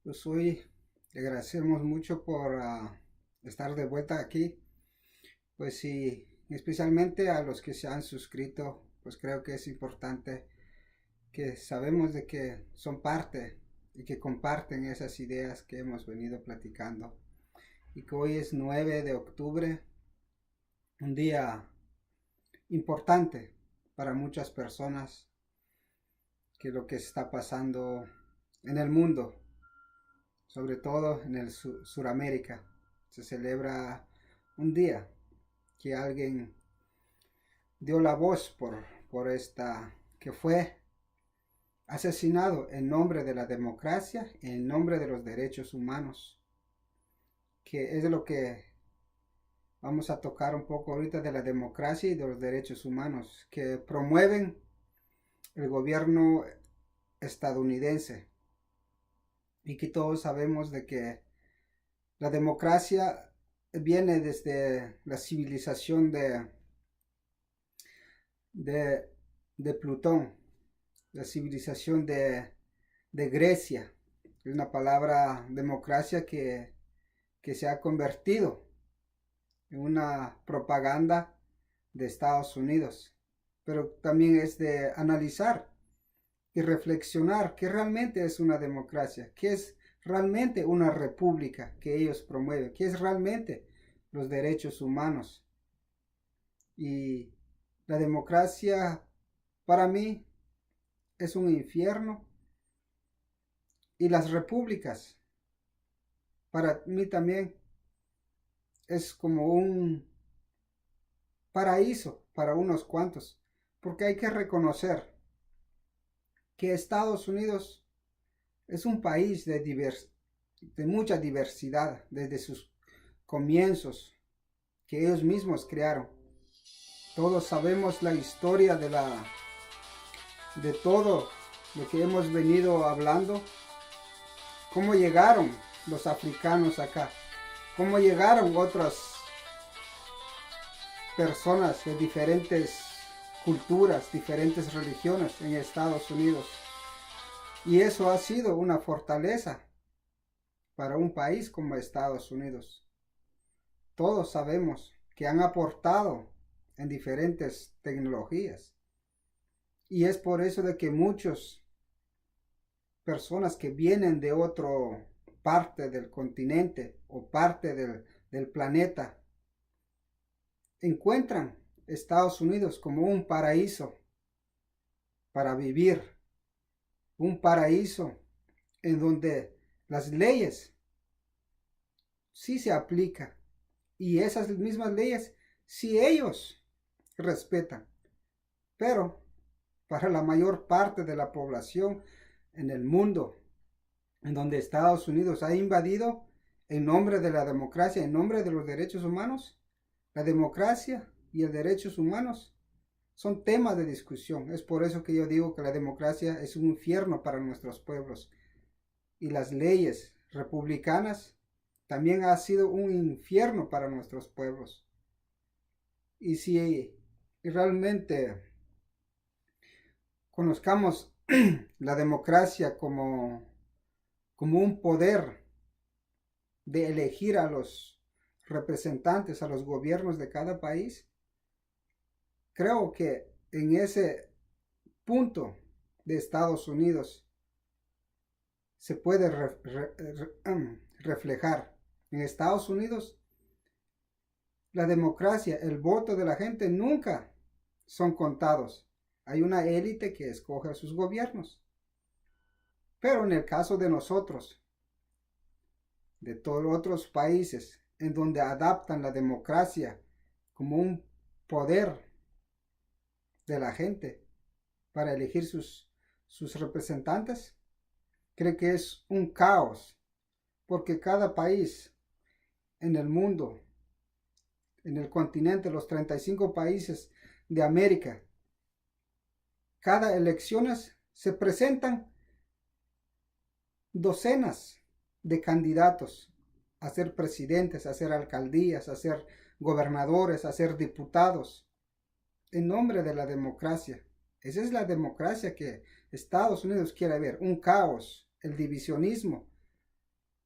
Pues hoy le agradecemos mucho por estar de vuelta aquí. Pues sí, especialmente a los que se han suscrito, pues creo que es importante que sabemos de que son parte y que comparten esas ideas que hemos venido platicando. Y que hoy es 9 de octubre, un día importante para muchas personas, que lo que está pasando en el mundo, sobre todo en el Suramérica. Se celebra un día que alguien dio la voz por esta, que fue asesinado en nombre de la democracia, en nombre de los derechos humanos, que es lo que vamos a tocar un poco ahorita, de la democracia y de los derechos humanos que promueven el gobierno estadounidense, y que todos sabemos de que la democracia viene desde la civilización de, de Plutón, la civilización de Grecia. Es una palabra democracia que se ha convertido en una propaganda de Estados Unidos. Pero también es de analizar y reflexionar qué realmente es una democracia, qué es realmente una república que ellos promueven, qué es realmente los derechos humanos. Y la democracia para mí es un infierno, y las repúblicas para mí también es como un paraíso para unos cuantos, porque hay que reconocer que Estados Unidos es un país de mucha diversidad desde sus comienzos, que ellos mismos crearon. Todos sabemos la historia de todo lo que hemos venido hablando, cómo llegaron los africanos acá, cómo llegaron otras personas de diferentes culturas, diferentes religiones en Estados Unidos. Y eso ha sido una fortaleza para un país como Estados Unidos. Todos sabemos que han aportado en diferentes tecnologías. Y es por eso de que muchas personas que vienen de otra parte del continente o parte del planeta encuentran Estados Unidos como un paraíso para vivir, un paraíso en donde las leyes sí se aplican, y esas mismas leyes sí ellos respetan. Pero para la mayor parte de la población en el mundo, en donde Estados Unidos ha invadido en nombre de la democracia, en nombre de los derechos humanos, la democracia y los derechos humanos son temas de discusión. Es por eso que yo digo que la democracia es un infierno para nuestros pueblos, y las leyes republicanas también ha sido un infierno para nuestros pueblos. Y si realmente conozcamos la democracia como un poder de elegir a los representantes, a los gobiernos de cada país, creo que en ese punto de Estados Unidos se puede reflejar. En Estados Unidos, la democracia, el voto de la gente nunca son contados. Hay una élite que escoge a sus gobiernos. Pero en el caso de nosotros, de todos los otros países, en donde adaptan la democracia como un poder de la gente para elegir sus representantes, creo que es un caos, porque cada país en el mundo, en el continente, los 35 países de América, cada elecciones se presentan docenas de candidatos a ser presidentes, a ser alcaldías, a ser gobernadores, a ser diputados, en nombre de la democracia. Esa es la democracia que Estados Unidos quiere ver, un caos, el divisionismo,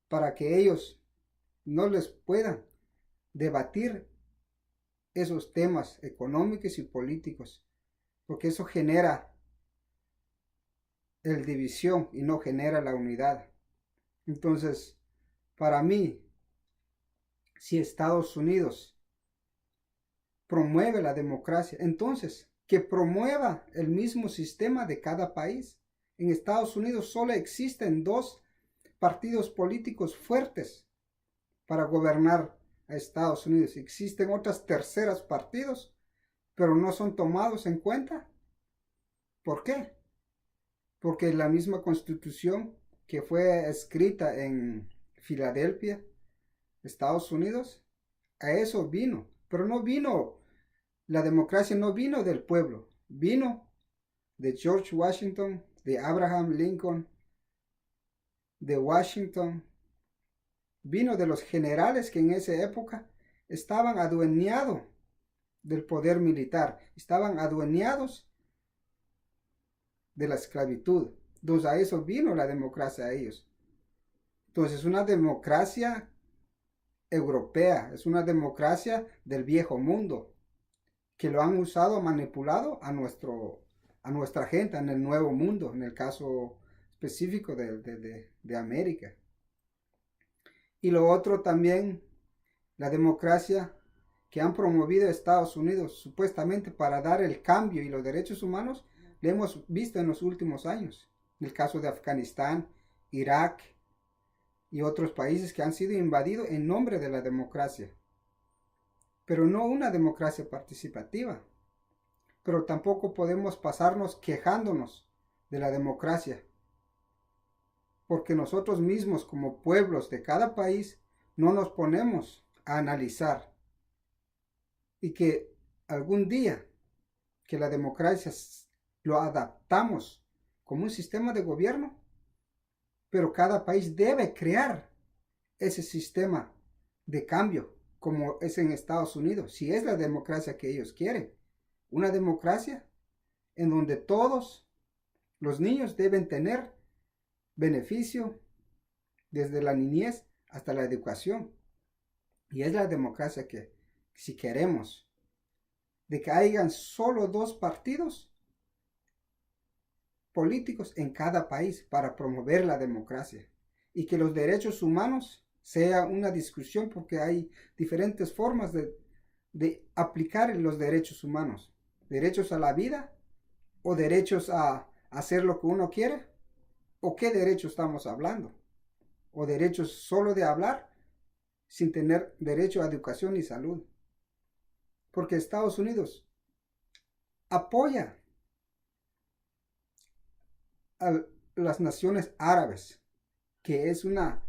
para que ellos no les puedan debatir esos temas económicos y políticos, porque eso genera el división y no genera la unidad. Entonces, para mí, si Estados Unidos promueve la democracia, entonces que promueva el mismo sistema de cada país. En Estados Unidos solo existen dos partidos políticos fuertes para gobernar a Estados Unidos. Existen otras terceras partidos, pero no son tomados en cuenta. ¿Por qué? Porque la misma constitución que fue escrita en Filadelfia, Estados Unidos, a eso vino. Pero no vino, la democracia no vino del pueblo, vino de George Washington, de Abraham Lincoln, de Washington, vino de los generales que en esa época estaban adueñados del poder militar, estaban adueñados de la esclavitud. Entonces a eso vino la democracia a ellos. Entonces es una democracia europea, es una democracia del viejo mundo, que lo han usado, manipulado a nuestra gente en el nuevo mundo, en el caso específico de América. Y lo otro también, la democracia que han promovido Estados Unidos supuestamente para dar el cambio y los derechos humanos, lo hemos visto en los últimos años. En el caso de Afganistán, Irak y otros países que han sido invadidos en nombre de la democracia. Pero no una democracia participativa. Pero tampoco podemos pasarnos quejándonos de la democracia, porque nosotros mismos como pueblos de cada país no nos ponemos a analizar y que algún día que la democracia lo adaptamos como un sistema de gobierno, pero cada país debe crear ese sistema de cambio como es en Estados Unidos, si es la democracia que ellos quieren, una democracia en donde todos los niños deben tener beneficio desde la niñez hasta la educación. Y es la democracia que, si queremos, de que hayan solo dos partidos políticos en cada país para promover la democracia y que los derechos humanos sea una discusión, porque hay diferentes formas de aplicar los derechos humanos, derechos a la vida o derechos a hacer lo que uno quiere, o qué derecho estamos hablando, o derechos solo de hablar sin tener derecho a educación y salud, porque Estados Unidos apoya a las naciones árabes, que es una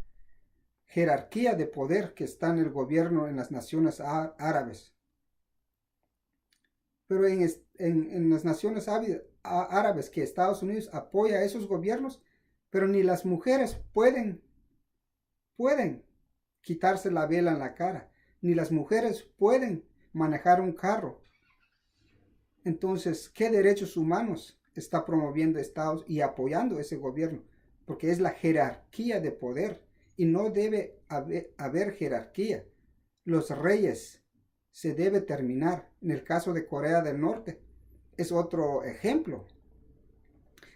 jerarquía de poder que está en el gobierno en las naciones árabes. Pero en las naciones árabes que Estados Unidos apoya a esos gobiernos, pero ni las mujeres pueden quitarse la vela en la cara, ni las mujeres pueden manejar un carro. Entonces, ¿qué derechos humanos está promoviendo Estados y apoyando ese gobierno? Porque es la jerarquía de poder y no debe haber jerarquía. Los reyes se debe terminar. En el caso de Corea del Norte es otro ejemplo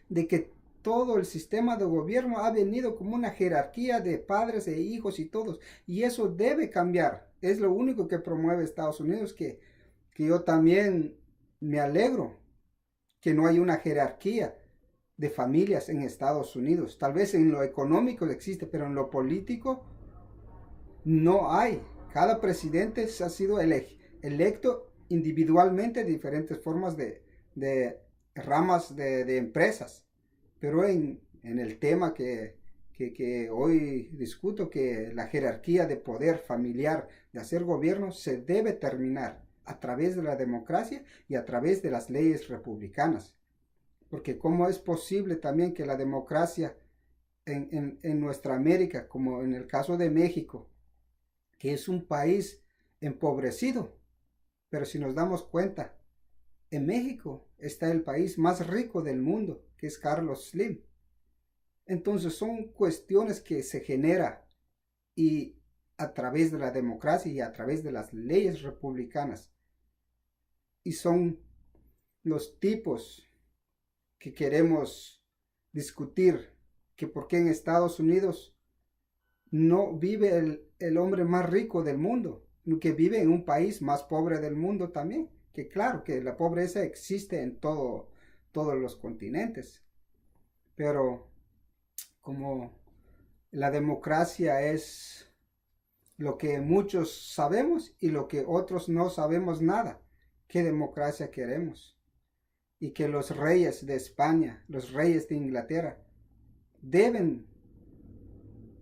de que todo el sistema de gobierno ha venido como una jerarquía de padres e hijos y todos, y eso debe cambiar. Es lo único que promueve Estados Unidos, que yo también me alegro que no hay una jerarquía de familias en Estados Unidos. Tal vez en lo económico existe, pero en lo político no hay. Cada presidente ha sido electo individualmente de diferentes formas de ramas de empresas. Pero en el tema que hoy discuto, que la jerarquía de poder familiar de hacer gobierno se debe terminar a través de la democracia y a través de las leyes republicanas. Porque cómo es posible también que la democracia en nuestra América, como en el caso de México, que es un país empobrecido, pero si nos damos cuenta, en México está el país más rico del mundo, que es Carlos Slim. Entonces son cuestiones que se generan y a través de la democracia y a través de las leyes republicanas. Y son los tipos que queremos discutir, que por qué en Estados Unidos no vive el hombre más rico del mundo, que vive en un país más pobre del mundo también, que claro que la pobreza existe en todos los continentes, pero como la democracia es lo que muchos sabemos y lo que otros no sabemos nada, ¿qué democracia queremos? Y que los reyes de España, los reyes de Inglaterra, deben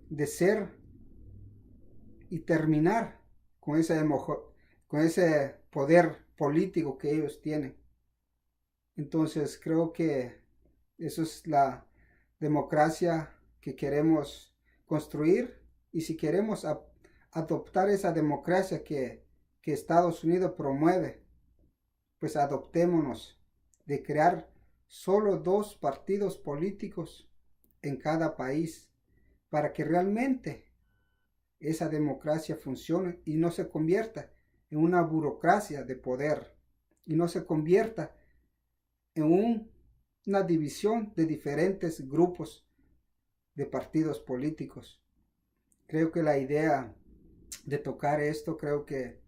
de ser y terminar con ese poder político que ellos tienen. Entonces creo que eso es la democracia que queremos construir, y si queremos adoptar esa democracia que Estados Unidos promueve, pues adoptémonos de crear solo 2 partidos políticos en cada país para que realmente esa democracia funcione y no se convierta en una burocracia de poder y no se convierta en una división de diferentes grupos de partidos políticos. Creo que la idea de tocar esto, creo que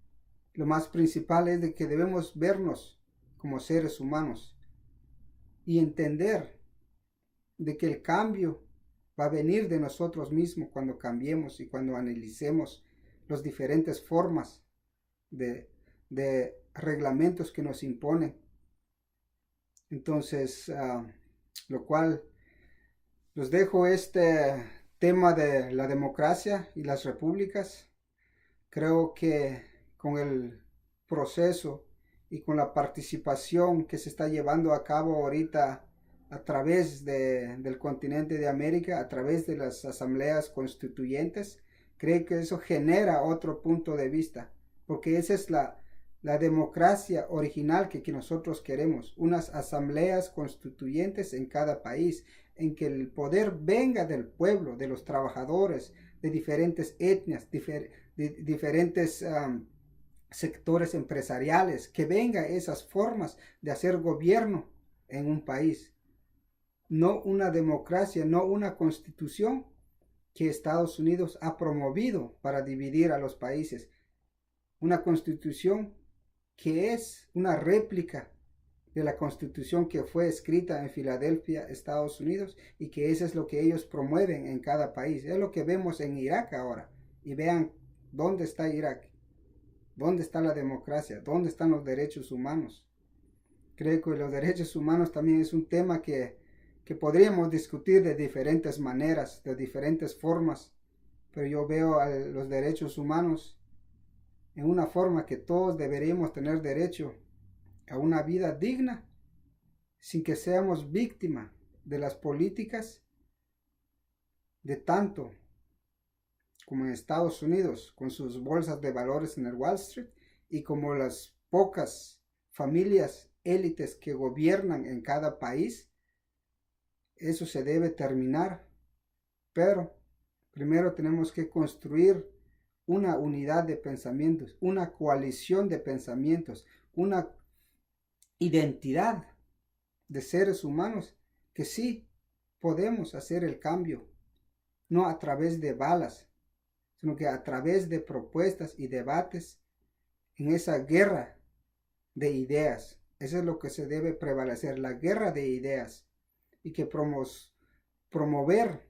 lo más principal es de que debemos vernos como seres humanos y entender de que el cambio va a venir de nosotros mismos cuando cambiemos y cuando analicemos las diferentes formas de reglamentos que nos imponen. Entonces, lo cual los dejo este tema de la democracia y las repúblicas. Creo que con el proceso y con la participación que se está llevando a cabo ahorita a través del continente de América, a través de las asambleas constituyentes, creo que eso genera otro punto de vista, porque esa es la democracia original que nosotros queremos, unas asambleas constituyentes en cada país, en que el poder venga del pueblo, de los trabajadores, de diferentes etnias, de diferentes sectores empresariales, que vengan esas formas de hacer gobierno en un país. No una democracia, no una constitución que Estados Unidos ha promovido para dividir a los países. Una constitución que es una réplica de la constitución que fue escrita en Filadelfia, Estados Unidos, y que eso es lo que ellos promueven en cada país. Es lo que vemos en Irak ahora. Y vean dónde está Irak, dónde está la democracia, dónde están los derechos humanos. Creo que los derechos humanos también es un tema que podríamos discutir de diferentes maneras, de diferentes formas, pero yo veo a los derechos humanos en una forma que todos deberíamos tener derecho a una vida digna sin que seamos víctimas de las políticas de tanto como en Estados Unidos con sus bolsas de valores en el Wall Street y como las pocas familias élites que gobiernan en cada país. Eso se debe terminar, pero primero tenemos que construir una unidad de pensamientos, una coalición de pensamientos, una identidad de seres humanos que sí podemos hacer el cambio, no a través de balas, sino que a través de propuestas y debates en esa guerra de ideas. Eso es lo que se debe prevalecer, la guerra de ideas, y que promover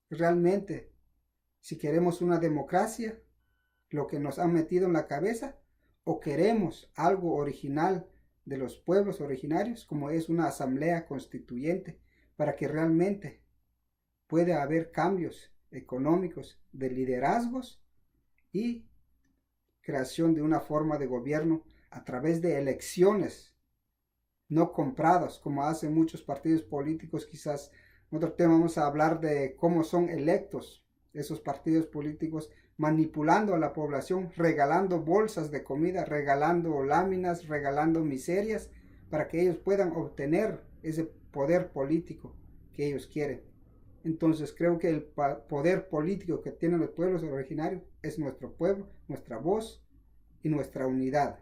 realmente, si queremos una democracia, lo que nos han metido en la cabeza, o queremos algo original de los pueblos originarios, como es una asamblea constituyente, para que realmente pueda haber cambios económicos, de liderazgos y creación de una forma de gobierno a través de elecciones no compradas, como hacen muchos partidos políticos. Quizás en otro tema vamos a hablar de cómo son electos esos partidos políticos, manipulando a la población, regalando bolsas de comida, regalando láminas, regalando miserias, para que ellos puedan obtener ese poder político que ellos quieren. Entonces creo que el poder político que tienen los pueblos originarios es nuestro pueblo, nuestra voz y nuestra unidad.